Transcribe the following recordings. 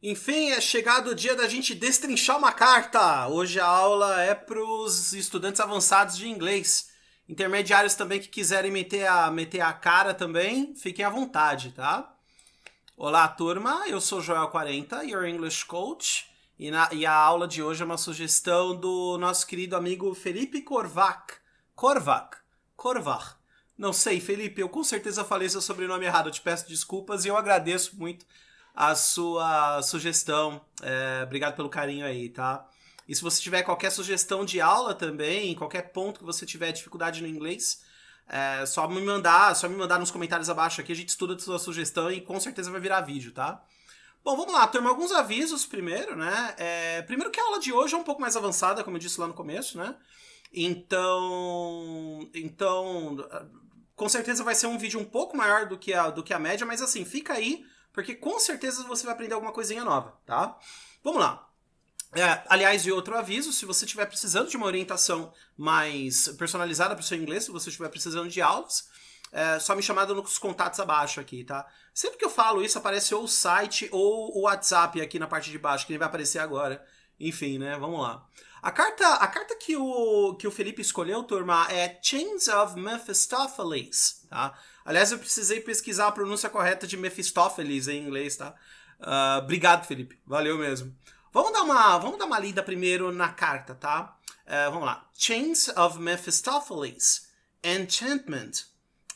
Enfim, é chegado o dia da gente destrinchar uma carta. Hoje a aula é para os estudantes avançados de inglês. Intermediários também que quiserem meter a cara também, fiquem à vontade, tá? Olá, turma. Eu sou Joel 40, your English coach. E a aula de hoje é uma sugestão do nosso querido amigo Felipe Korvac. Korvac. Korvac. Não sei, Felipe, eu com certeza falei seu sobrenome errado. Eu te peço desculpas e eu agradeço muito a sua sugestão. Obrigado pelo carinho aí, tá? E se você tiver qualquer sugestão de aula também, qualquer ponto que você tiver dificuldade no inglês, só me mandar nos comentários abaixo aqui, a gente estuda a sua sugestão e com certeza vai virar vídeo, tá? Bom, vamos lá, turma, alguns avisos primeiro, né? Primeiro que a aula de hoje é um pouco mais avançada, como eu disse lá no começo, né? Então, com certeza vai ser um vídeo um pouco maior do que a média, mas assim, fica aí, porque com certeza você vai aprender alguma coisinha nova, tá? Vamos lá. Aliás, e outro aviso, se você estiver precisando de uma orientação mais personalizada para o seu inglês, se você estiver precisando de aulas, só me chamar nos contatos abaixo aqui, tá? Sempre que eu falo isso, aparece ou o site ou o WhatsApp aqui na parte de baixo, que nem vai aparecer agora. Enfim, né? Vamos lá. A carta que o Felipe escolheu, turma, é Chains of Mephistopheles, tá? Aliás, eu precisei pesquisar a pronúncia correta de Mephistopheles em inglês, tá? Obrigado, Felipe. Valeu mesmo. Vamos dar uma lida primeiro na carta, tá? Vamos lá. Chains of Mephistopheles. Enchantment.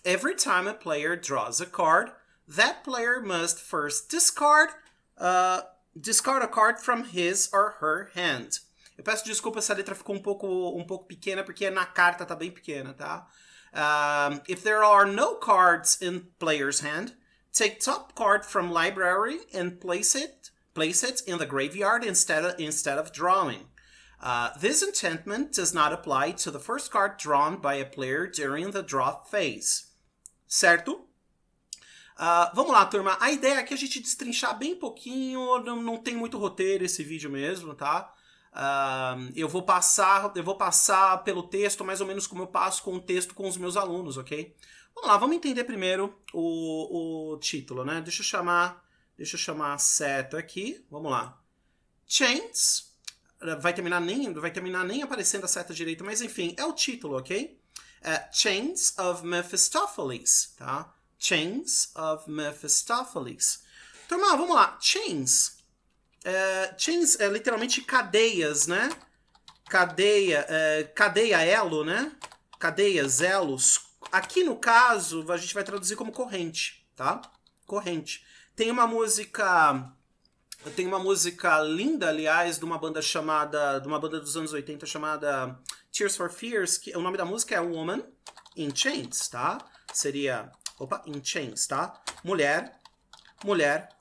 Every time a player draws a card, that player must first discard a card from his or her hand. Eu peço desculpa se a letra ficou um pouco pequena, porque na carta tá bem pequena, tá? If there are no cards in player's hand, take top card from library and place it in the graveyard instead of drawing. This enchantment does not apply to the first card drawn by a player during the draw phase. Certo? Vamos lá, turma. A ideia aqui é a gente destrinchar bem pouquinho, não tem muito roteiro esse vídeo mesmo, tá? Eu vou passar pelo texto mais ou menos como eu passo com o texto com os meus alunos, ok? Vamos lá, vamos entender primeiro o título, né? Deixa eu chamar a seta aqui. Vamos lá. Chains. Vai terminar nem aparecendo a seta direita, mas enfim, é o título, ok? Chains of Mephistopheles, tá? Chains of Mephistopheles. Turma, vamos lá. Chains. Chains é literalmente cadeias, né? Cadeia, elo, né? Cadeias, elos. Aqui no caso, a gente vai traduzir como corrente, tá? Corrente. Tem uma música linda, aliás, de uma banda dos anos 80 chamada Tears for Fears, que o nome da música é Woman in Chains, tá? Seria, in Chains, tá? Mulher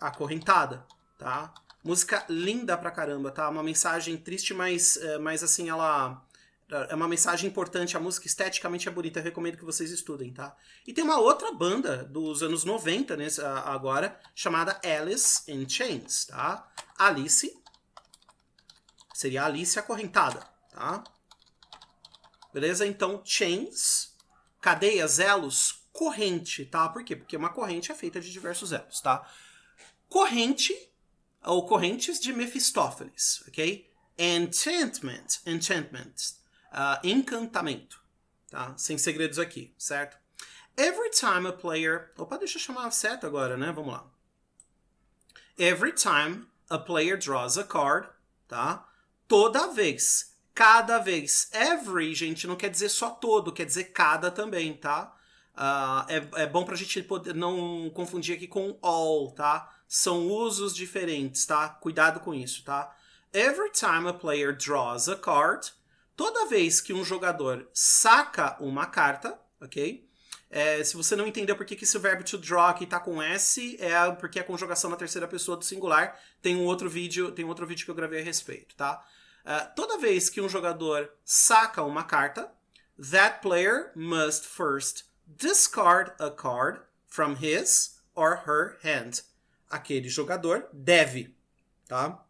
acorrentada, tá? Música linda pra caramba, tá? Uma mensagem triste, mas assim, ela é uma mensagem importante. A música esteticamente é bonita, eu recomendo que vocês estudem, tá? E tem uma outra banda dos anos 90, né, agora, chamada Alice in Chains, tá? Alice seria Alice acorrentada, tá? Beleza? Então, chains, cadeias, elos, corrente, tá? Por quê? Porque uma corrente é feita de diversos elos, tá? Corrente, ou correntes de Mephistófeles, ok? Enchantment, encantamento, tá? Sem segredos aqui, certo? Every time a player... deixa eu chamar a seta agora, né? Vamos lá. Every time a player draws a card, tá? Toda vez, cada vez. Every, gente, não quer dizer só todo, quer dizer cada também, tá? É bom pra gente poder não confundir aqui com all, tá? São usos diferentes, tá? Cuidado com isso, tá? Every time a player draws a card, toda vez que um jogador saca uma carta, ok? Se você não entendeu por que esse verbo to draw aqui tá com S, é porque é a conjugação na terceira pessoa do singular. Tem um outro vídeo que eu gravei a respeito, tá? Toda vez que um jogador saca uma carta, that player must first discard a card from his or her hand. Aquele jogador deve, tá?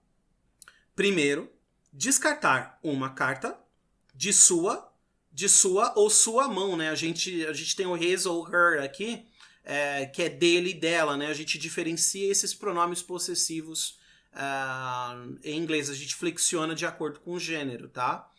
Primeiro, descartar uma carta de sua ou sua mão, né? A gente tem o his ou her aqui, que é dele e dela, né? A gente diferencia esses pronomes possessivos Em inglês a gente flexiona de acordo com o gênero, tá?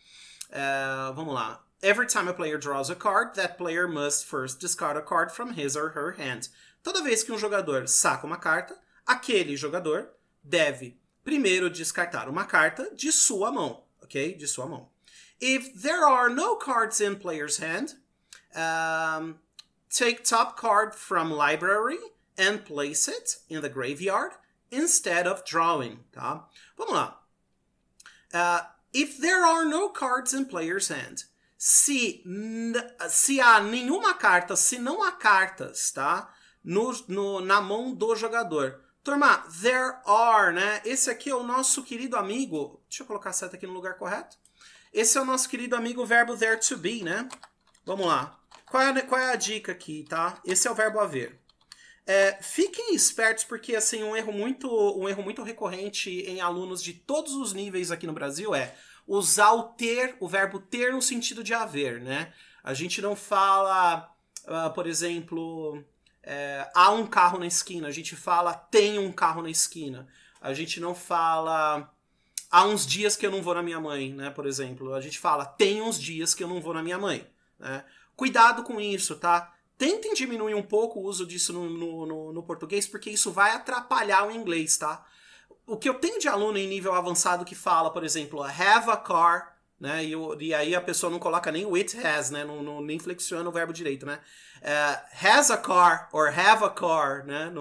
Vamos lá. Every time a player draws a card, that player must first discard a card from his or her hand. Toda vez que um jogador saca uma carta, aquele jogador deve primeiro descartar uma carta de sua mão, ok? De sua mão. If there are no cards in player's hand, take top card from library and place it in the graveyard instead of drawing, tá? Vamos lá. If there are no cards in player's hand, se há nenhuma carta, se não há cartas, tá? Na mão do jogador. Turma, there are, né? Esse aqui é o nosso querido amigo. Deixa eu colocar a seta aqui no lugar correto. Esse é o nosso querido amigo verbo there to be, né? Vamos lá. Qual é a dica aqui, tá? Esse é o verbo haver. Fiquem espertos porque assim um erro muito recorrente em alunos de todos os níveis aqui no Brasil é usar o verbo ter no sentido de haver, né? A gente não fala, por exemplo, há um carro na esquina. A gente fala tem um carro na esquina. A gente não fala há uns dias que eu não vou na minha mãe, né? Por exemplo, a gente fala tem uns dias que eu não vou na minha mãe, né? Cuidado com isso, tá? Tentem diminuir um pouco o uso disso no português, porque isso vai atrapalhar o inglês, tá? O que eu tenho de aluno em nível avançado que fala, por exemplo, have a car, né? E aí a pessoa não coloca nem o it has, né? Nem flexiona o verbo direito, né? Has a car or have a car, né?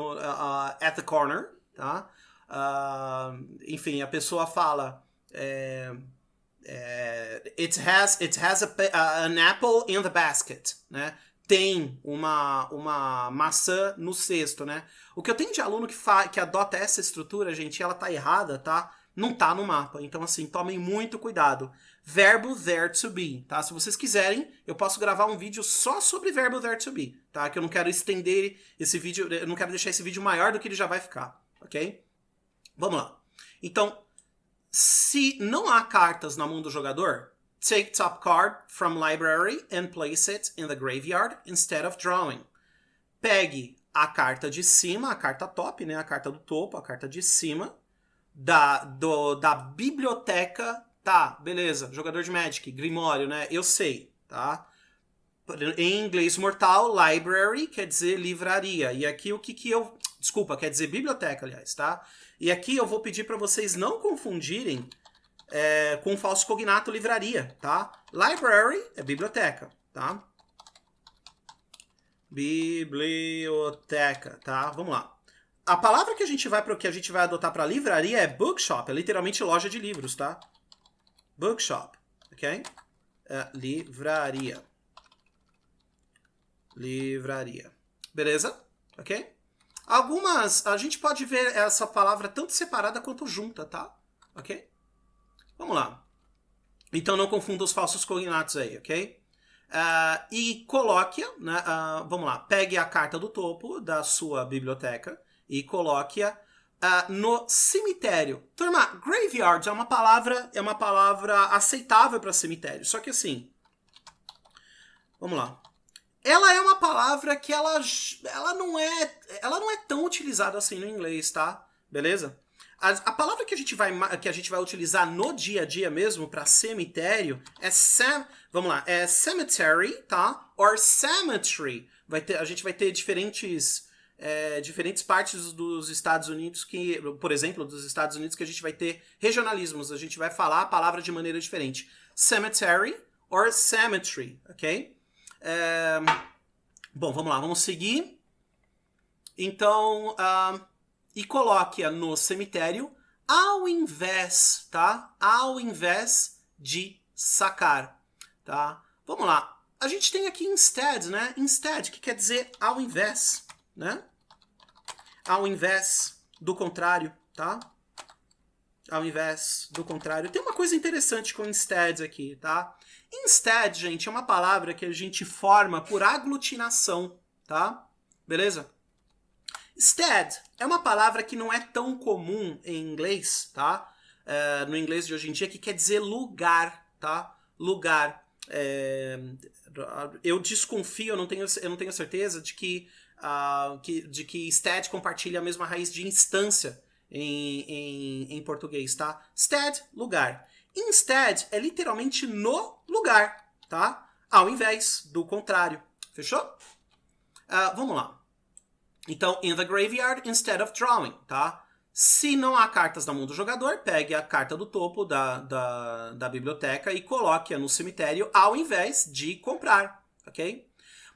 At the corner, tá? Enfim, a pessoa fala it has an apple in the basket, né? Tem uma maçã no cesto, né? O que eu tenho de aluno que adota essa estrutura, gente, ela tá errada, tá? Não tá no mapa. Então, assim, tomem muito cuidado. Verbo there to be, tá? Se vocês quiserem, eu posso gravar um vídeo só sobre verbo there to be, tá? Que eu não quero estender esse vídeo, eu não quero deixar esse vídeo maior do que ele já vai ficar, ok? Vamos lá. Então, se não há cartas na mão do jogador, take top card from library and place it in the graveyard instead of drawing. Pegue a carta de cima, a carta top, né? A carta do topo, a carta de cima da biblioteca. Tá, beleza. Jogador de Magic, Grimório, né? Eu sei, tá? Em inglês mortal, library quer dizer livraria. E aqui o que eu... Desculpa, quer dizer biblioteca, aliás, tá? E aqui eu vou pedir para vocês não confundirem com falso cognato livraria, tá? Library é biblioteca, tá? Biblioteca, tá? Vamos lá. A palavra que a gente vai adotar para livraria é bookshop, é literalmente loja de livros, tá? Bookshop, ok? Livraria. Livraria. Beleza? Ok? A gente pode ver essa palavra tanto separada quanto junta, tá? Ok? Vamos lá. Então não confunda os falsos cognatos aí, ok? E coloque-a, né, vamos lá, pegue a carta do topo da sua biblioteca e coloque-a no cemitério. Turma, graveyard é uma palavra aceitável para cemitério, só que assim, vamos lá. Ela é uma palavra que ela não é tão utilizada assim no inglês, tá? Beleza? A palavra que a gente vai utilizar no dia a dia mesmo para cemitério vamos lá, é cemetery, tá? Or cemetery. A gente vai ter diferentes partes dos Estados Unidos por exemplo, dos Estados Unidos que a gente vai ter regionalismos. A gente vai falar a palavra de maneira diferente. Cemetery or cemetery, ok? Bom, vamos lá, vamos seguir. Então, e coloque-a no cemitério ao invés, tá? Ao invés de sacar, tá? Vamos lá. A gente tem aqui instead, né? Instead, que quer dizer ao invés, né? Ao invés do contrário, tá? Ao invés do contrário. Tem uma coisa interessante com instead aqui, tá? Instead, gente, é uma palavra que a gente forma por aglutinação, tá? Beleza? Instead é uma palavra que não é tão comum em inglês, tá? No inglês de hoje em dia, que quer dizer lugar, tá? Lugar. Eu desconfio, eu não tenho certeza de que instead compartilha a mesma raiz de instância. em português, tá? Stead, lugar. Instead é literalmente no lugar, tá? Ao invés do contrário. Fechou? Vamos lá. Então, in the graveyard instead of drawing, tá? Se não há cartas na mão do jogador, pegue a carta do topo da biblioteca e coloque-a no cemitério ao invés de comprar, ok?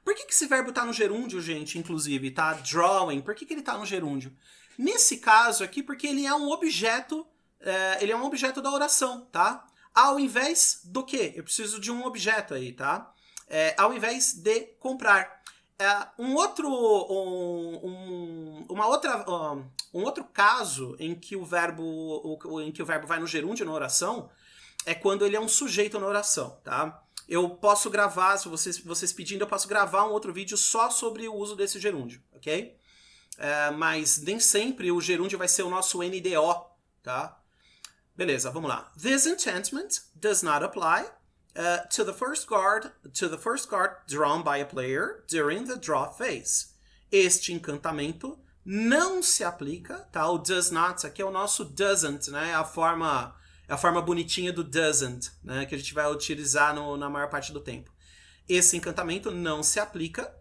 Por que esse verbo tá no gerúndio, gente, inclusive, tá? Drawing, por que ele tá no gerúndio? Nesse caso aqui, porque ele é um objeto, da oração, tá? Ao invés do quê? Eu preciso de um objeto aí, tá? Ao invés de comprar. Um outro caso em que o verbo vai no gerúndio na oração é quando ele é um sujeito na oração, tá? Eu posso gravar, se vocês pedindo, eu posso gravar um outro vídeo só sobre o uso desse gerúndio, ok? Mas nem sempre o gerúndio vai ser o nosso NDO, tá? Beleza, vamos lá. This enchantment does not apply to the first card drawn by a player during the draw phase. Este encantamento não se aplica, tá? O does not aqui é o nosso doesn't, né? É a forma bonitinha do doesn't, né? Que a gente vai utilizar na maior parte do tempo. Esse encantamento não se aplica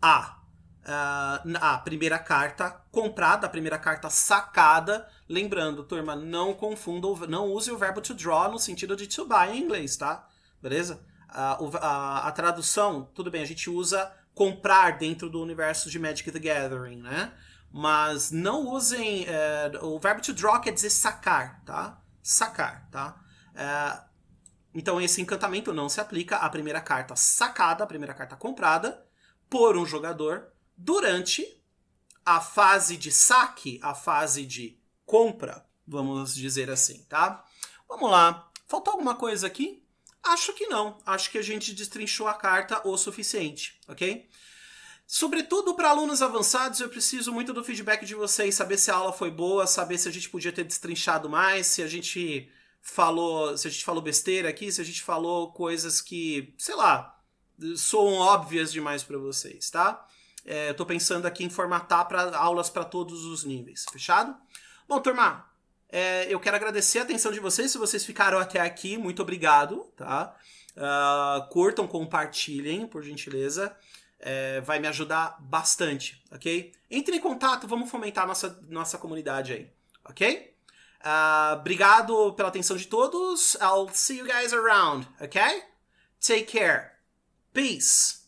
a primeira carta comprada, a primeira carta sacada. Lembrando, turma, não use o verbo to draw no sentido de to buy em inglês, tá? Beleza? A tradução, tudo bem, a gente usa comprar dentro do universo de Magic the Gathering, né? Mas não usem... o verbo to draw quer dizer sacar, tá? Sacar, tá? Então esse encantamento não se aplica à primeira carta sacada, a primeira carta comprada, por um jogador durante a fase de saque, a fase de compra, vamos dizer assim, tá? Vamos lá. Faltou alguma coisa aqui? Acho que não. Acho que a gente destrinchou a carta o suficiente, ok? Sobretudo para alunos avançados, eu preciso muito do feedback de vocês, saber se a aula foi boa, saber se a gente podia ter destrinchado mais, se a gente falou besteira aqui, se a gente falou coisas que, sei lá, soam óbvias demais para vocês, tá? Eu tô pensando aqui em formatar para aulas para todos os níveis, fechado? Bom, turma, eu quero agradecer a atenção de vocês, se vocês ficaram até aqui, muito obrigado, tá? Curtam, compartilhem, por gentileza, vai me ajudar bastante, ok? Entre em contato, vamos fomentar nossa comunidade aí, ok? Obrigado pela atenção de todos, I'll see you guys around, ok? Take care. Peace.